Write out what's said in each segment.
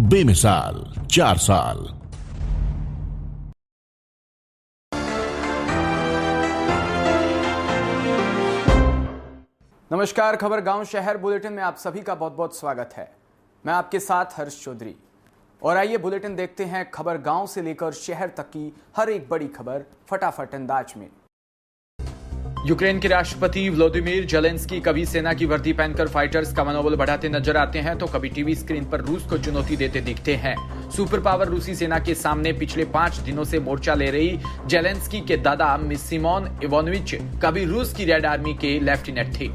बेमिसाल 4 साल। नमस्कार, खबर गांव शहर बुलेटिन में आप सभी का बहुत बहुत स्वागत है। मैं आपके साथ हर्ष चौधरी और आइए बुलेटिन देखते हैं खबर गांव से लेकर शहर तक की हर एक बड़ी खबर फटाफट अंदाज में। यूक्रेन के राष्ट्रपति व्लादिमीर जेलेंस्की कभी सेना की वर्दी पहनकर फाइटर्स का मनोबल बढ़ाते नजर आते हैं तो कभी टीवी स्क्रीन पर रूस को चुनौती देते दिखते हैं। सुपर पावर रूसी सेना के सामने पिछले 5 दिनों से मोर्चा ले रही जेलेंस्की के दादा सिमोन इवानोविच कभी रूस की रेड आर्मी के लेफ्टिनेंट थे।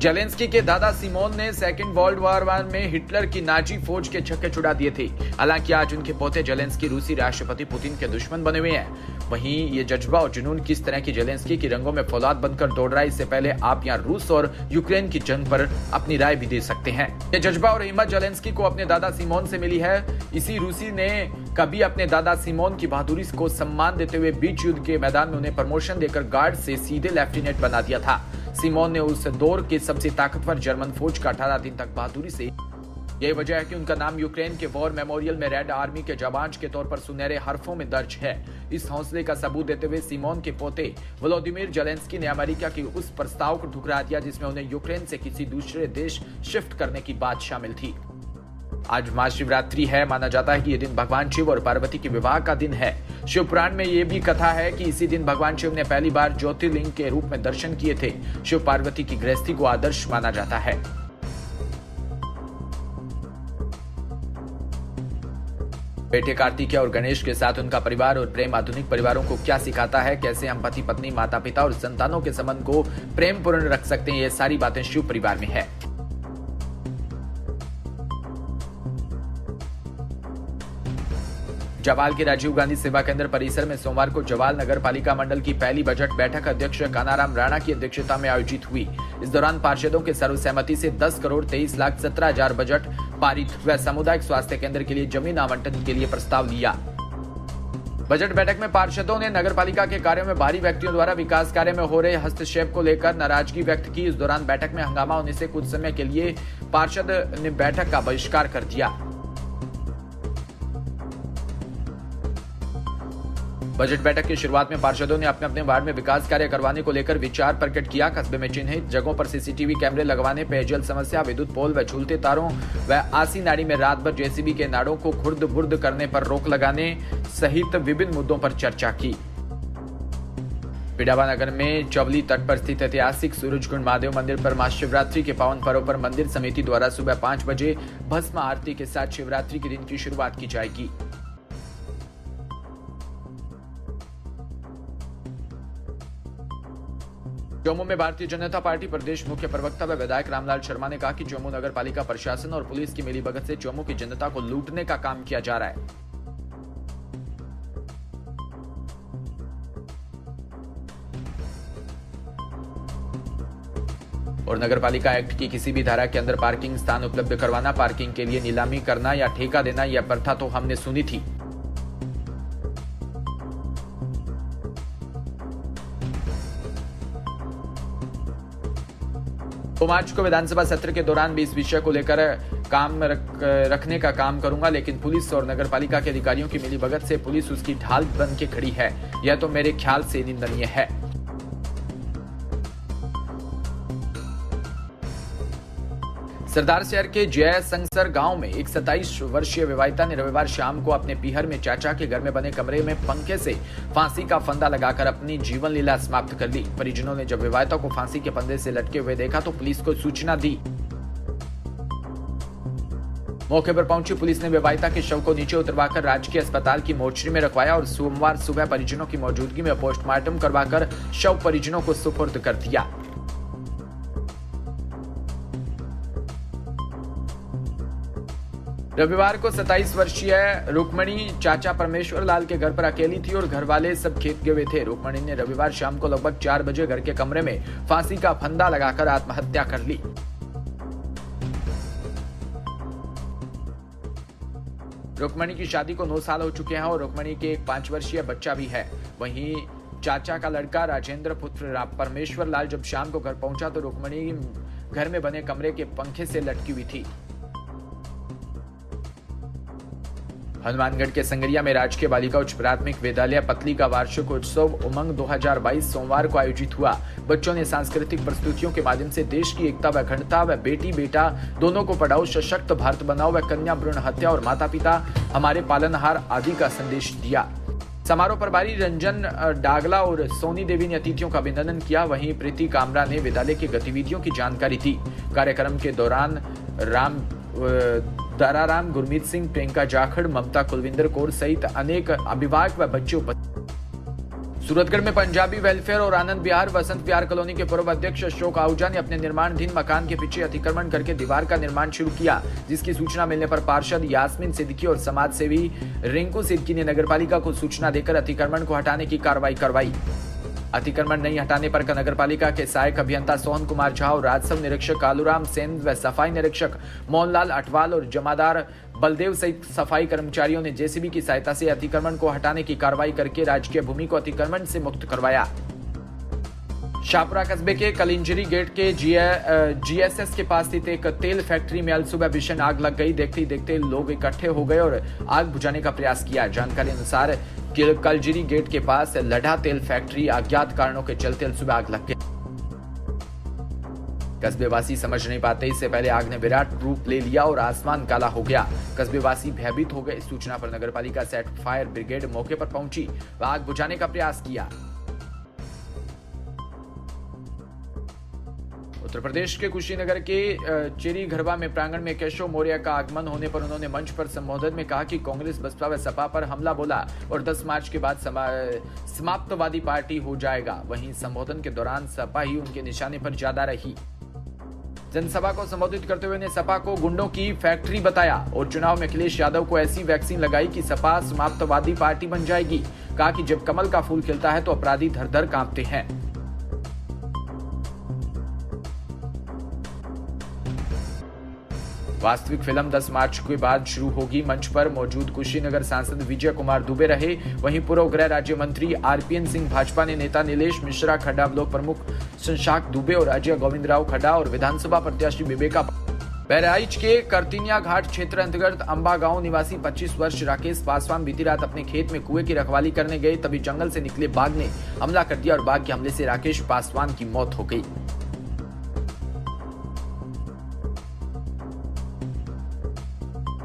जेलेंस्की के दादा सिमोन ने सेकेंड वर्ल्ड वॉर में हिटलर की नाजी फौज के छक्के छुड़ा दिए थे। हालांकि आज उनके पोते जेलेंस्की रूसी राष्ट्रपति पुतिन के दुश्मन बने हुए हैं। वहीं ये जज्बा और जुनून किस तरह की जेलेंस्की की रंगों में फौलाद बनकर दौड़ रहा है, इससे पहले आप यहाँ रूस और यूक्रेन की जंग पर अपनी राय भी दे सकते हैं। ये जज्बा और हिम्मत जेलेंस्की को अपने दादा सिमोन से मिली है। इसी रूसी ने कभी अपने दादा सिमोन की बहादुरी को सम्मान देते हुए बीच युद्ध के मैदान में उन्हें प्रमोशन देकर गार्ड से सीधे लेफ्टिनेंट बना दिया था। सिमोन ने उस दौर के सबसे ताकतवर जर्मन फौज का 18 दिन तक बहादुरी से। यही वजह है कि उनका नाम यूक्रेन के वॉर मेमोरियल में रेड आर्मी के जवान के तौर पर सुनहरे हरफों में दर्ज है। इस हौसले का सबूत देते हुए सिमोन के पोते व्लादिमीर जेलेंस्की ने अमेरिका के उस प्रस्ताव को ठुकरा दिया जिसमें उन्हें यूक्रेन से किसी दूसरे देश शिफ्ट करने की बात शामिल थी। आज महाशिवरात्रि है। माना जाता है कि यह दिन भगवान शिव और पार्वती के विवाह का दिन है। शिव पुराण में यह भी कथा है कि इसी दिन भगवान शिव ने पहली बार ज्योतिर्लिंग के रूप में दर्शन किए थे। शिव पार्वती की गृहस्थी को आदर्श माना जाता है। बेटे कार्तिकेय और गणेश के साथ उनका परिवार और प्रेम आधुनिक परिवारों को क्या सिखाता है, कैसे हम पति पत्नी माता पिता और संतानों के संबंध को प्रेम पूर्ण रख सकते हैं, ये सारी बातें शिव परिवार में है। जवाल के राजीव गांधी सेवा केंद्र परिसर में सोमवार को जवाल नगर पालिका मंडल की पहली बजट बैठक अध्यक्ष कानाराम राणा की अध्यक्षता में आयोजित हुई। इस दौरान पार्षदों के सर्वसहमति से 10,23,17,000 बजट पारित व सामुदायिक स्वास्थ्य केंद्र के लिए जमीन आवंटन के लिए प्रस्ताव लिया। बजट बैठक में पार्षदों ने नगर पालिका के कार्यों में बाहरी व्यक्तियों द्वारा विकास कार्य में हो रहे हस्तक्षेप को लेकर नाराजगी व्यक्त की। इस दौरान बैठक में हंगामा होने से कुछ समय के लिए पार्षद ने बैठक का बहिष्कार कर दिया। बजट बैठक की शुरुआत में पार्षदों ने अपने अपने वार्ड में विकास कार्य करवाने को लेकर विचार प्रकट किया। कस्बे में चिन्हित जगहों पर सीसीटीवी कैमरे लगवाने, पेयजल समस्या, विद्युत पोल व झूलते तारों व आसी नाड़ी में रात भर जेसीबी के नाड़ों को खुर्द बुर्द करने पर रोक लगाने सहित विभिन्न मुद्दों पर चर्चा की। पिडावा नगर में चवली तट पर स्थित ऐतिहासिक सूरजकुंड महादेव मंदिर पर महाशिवरात्रि के पावन पर्व पर मंदिर समिति द्वारा सुबह 5 बजे भस्म आरती के साथ शिवरात्रि के दिन की शुरुआत की जाएगी। जम्मू में भारतीय जनता पार्टी प्रदेश मुख्य प्रवक्ता व विधायक रामलाल शर्मा ने कहा कि जम्मू नगर पालिका प्रशासन और पुलिस की मिलीभगत से जम्मू की जनता को लूटने का काम किया जा रहा है। और नगर पालिका एक्ट की किसी भी धारा के अंदर पार्किंग स्थान उपलब्ध करवाना, पार्किंग के लिए नीलामी करना या ठेका देना, यह प्रथा तो हमने सुनी थी। तो मार्च को विधानसभा सत्र के दौरान भी इस विषय को लेकर काम रखने का काम करूंगा, लेकिन पुलिस और नगरपालिका के अधिकारियों की मिलीभगत से पुलिस उसकी ढाल बन के खड़ी है। यह तो मेरे ख्याल से निंदनीय है। सरदार शहर के जय संगसर गांव में एक 27 वर्षीय विवाहिता ने रविवार शाम को अपने पीहर में चाचा के घर में बने कमरे में पंखे से फांसी का फंदा लगाकर अपनी जीवन लीला समाप्त कर ली। परिजनों ने जब विवाहिता को फांसी के फंदे से लटके हुए देखा तो पुलिस को सूचना दी। मौके पर पहुंची पुलिस ने विवाहिता के शव को नीचे उतरवाकर राजकीय अस्पताल की मोर्चरी में रखवाया और सोमवार सुबह परिजनों की मौजूदगी में पोस्टमार्टम करवाकर शव परिजनों को सुपुर्द कर दिया। रविवार को 27 वर्षीय रुक्मणी चाचा परमेश्वर लाल के घर पर अकेली थी और घर वाले सब खेत गए हुए थे। रुक्मणी ने रविवार शाम को लगभग 4 बजे घर के कमरे में फांसी का फंदा लगाकर आत्महत्या कर ली। रुक्मणी की शादी को 9 साल हो चुके हैं और रुक्मणी के एक 5 वर्षीय बच्चा भी है। वहीं चाचा का लड़का राजेंद्र पुत्र परमेश्वर लाल जब शाम को घर पहुंचा तो रुक्मणी घर में बने कमरे के पंखे से लटकी हुई थी। हनुमानगढ़ के संगरिया में राजकीय बालिका उच्च प्राथमिक विद्यालय पतली का वार्षिक उत्सव उमंग 2022 सोमवार को आयोजित हुआ। बच्चों ने सांस्कृतिक प्रस्तुतियों के माध्यम से देश की एकता व अखंडता व बेटी बेटा दोनों को पढ़ाओ, सशक्त भारत बनाओ व कन्या भ्रूण हत्या और माता पिता हमारे पालनहार आदि का संदेश दिया। समारोह प्रभारी रंजन डागला और सोनी देवी ने अतिथियों का अभिनंदन किया। वहीं प्रीति कामरा ने विद्यालय की गतिविधियों की जानकारी दी। कार्यक्रम के दौरान दाराराम गुरमीत सिंह, प्रियंका जाखड़, ममता कुलविंदर कौर सहित अनेक अभिभावक व बच्चे उपस्थित। सूरतगढ़ में पंजाबी वेलफेयर और आनंद विहार वसंत विहार कॉलोनी के पूर्व अध्यक्ष अशोक आहूजा ने अपने निर्माणाधीन मकान के पीछे अतिक्रमण करके दीवार का निर्माण शुरू किया, जिसकी सूचना मिलने पर पार्षद यास्मीन सिद्दीकी और समाज सेवी रिंकू सिद्दीकी ने नगरपालिका को सूचना देकर अतिक्रमण को हटाने की कार्रवाई करवाई। अतिक्रमण नहीं हटाने पर नगरपालिका के सहायक अभियंता सोहन कुमार झा और राजस्व निरीक्षक कालूराम सेन व सफाई निरीक्षक मोहनलाल अटवाल और जमादार बलदेव सहित सफाई कर्मचारियों ने जेसीबी की सहायता से अतिक्रमण को हटाने की कार्रवाई करके राजकीय भूमि को अतिक्रमण से मुक्त करवाया। शाहपुरा कस्बे के कलिंजरी गेट के जीएसएस के पास स्थित एक तेल फैक्ट्री में अलसुबह भीषण आग लग गई। देखते ही देखते लोग इकट्ठे हो गए और आग बुझाने का प्रयास किया। जानकारी अनुसार कलजिरी गेट के पास लढ़ा तेल फैक्ट्री अज्ञात कारणों के चलते अलसुबह आग लग गई। कस्बेवासी समझ नहीं पाते, इससे पहले आग ने विराट रूप ले लिया और आसमान काला हो गया। कस्बेवासी भयभीत हो गए। सूचना पर नगरपालिका से फायर ब्रिगेड मौके पर पहुंची व आग बुझाने का प्रयास किया। उत्तर प्रदेश के कुशीनगर के चेरी घरवा में प्रांगण में केशव मौर्य का आगमन होने पर उन्होंने मंच पर संबोधन में कहा कि कांग्रेस, बसपा व सपा पर हमला बोला और 10 मार्च के बाद समाप्तवादी पार्टी हो जाएगा। वहीं संबोधन के दौरान सपा ही उनके निशाने पर ज्यादा रही। जनसभा को संबोधित करते हुए ने सपा को गुंडों की फैक्ट्री बताया और चुनाव में अखिलेश यादव को ऐसी वैक्सीन लगाई कि सपा समाप्तवादी पार्टी बन जाएगी। कहा कि जब कमल का फूल खिलता है तो अपराधी धर धर कांपते हैं। वास्तविक फिल्म 10 मार्च के बाद शुरू होगी। मंच पर मौजूद कुशीनगर सांसद विजय कुमार दुबे रहे। वहीं पूर्व गृह राज्य मंत्री आरपीएन सिंह, भाजपा ने नेता नीलेश मिश्रा, खड्डा ब्लॉक प्रमुख शशांक दुबे और अजय गोविंदराव खड्डा और विधानसभा प्रत्याशी विवेका। बहराइच के करतिनिया घाट क्षेत्र अंतर्गत अंबा गांव निवासी 25 वर्ष राकेश पासवान बीती रात अपने खेत में कुएं की रखवाली करने गए, तभी जंगल से निकले बाघ ने हमला कर दिया और बाघ के हमले से राकेश पासवान की मौत हो गई।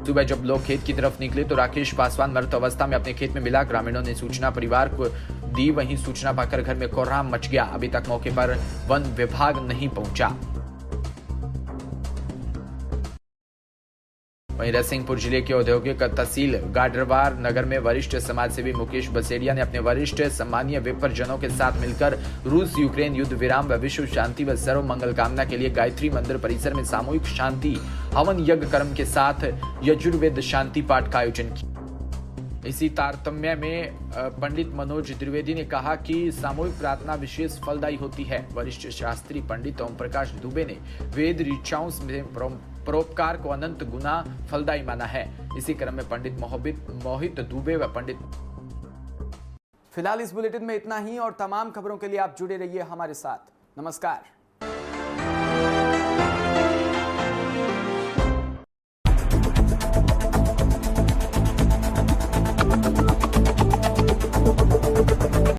सुबह जब लोग खेत की तरफ निकले तो राकेश पासवान मृत अवस्था में अपने खेत में मिला। ग्रामीणों ने सूचना परिवार को दी। वहीं सूचना पाकर घर में कोहराम मच गया। अभी तक मौके पर वन विभाग नहीं पहुंचा। वहीं नरसिंहपुर जिले के औद्योगिक तहसील गाडरवार नगर में वरिष्ठ समाजसेवी मुकेश बसेड़िया ने अपने वरिष्ठ सम्मानीय विप्रजनों के साथ मिलकर रूस यूक्रेन युद्ध विराम व विश्व शांति व सर्व मंगल कामना के लिए गायत्री मंदिर परिसर में सामूहिक शांति हवन यज्ञ कर्म के साथ यजुर्वेद शांति पाठ का आयोजन किया। इसी तारतम्य में पंडित मनोज द्विवेदी ने कहा कि सामूहिक प्रार्थना विशेष फलदायी होती है। वरिष्ठ शास्त्री पंडित ओम प्रकाश दुबे ने वेद ऋचाओं में परोपकार को अनंत गुना फलदायी माना है। इसी क्रम में पंडित मोहित दुबे व पंडित। फिलहाल इस बुलेटिन में इतना ही और तमाम खबरों के लिए आप जुड़े रहिए हमारे साथ। नमस्कार।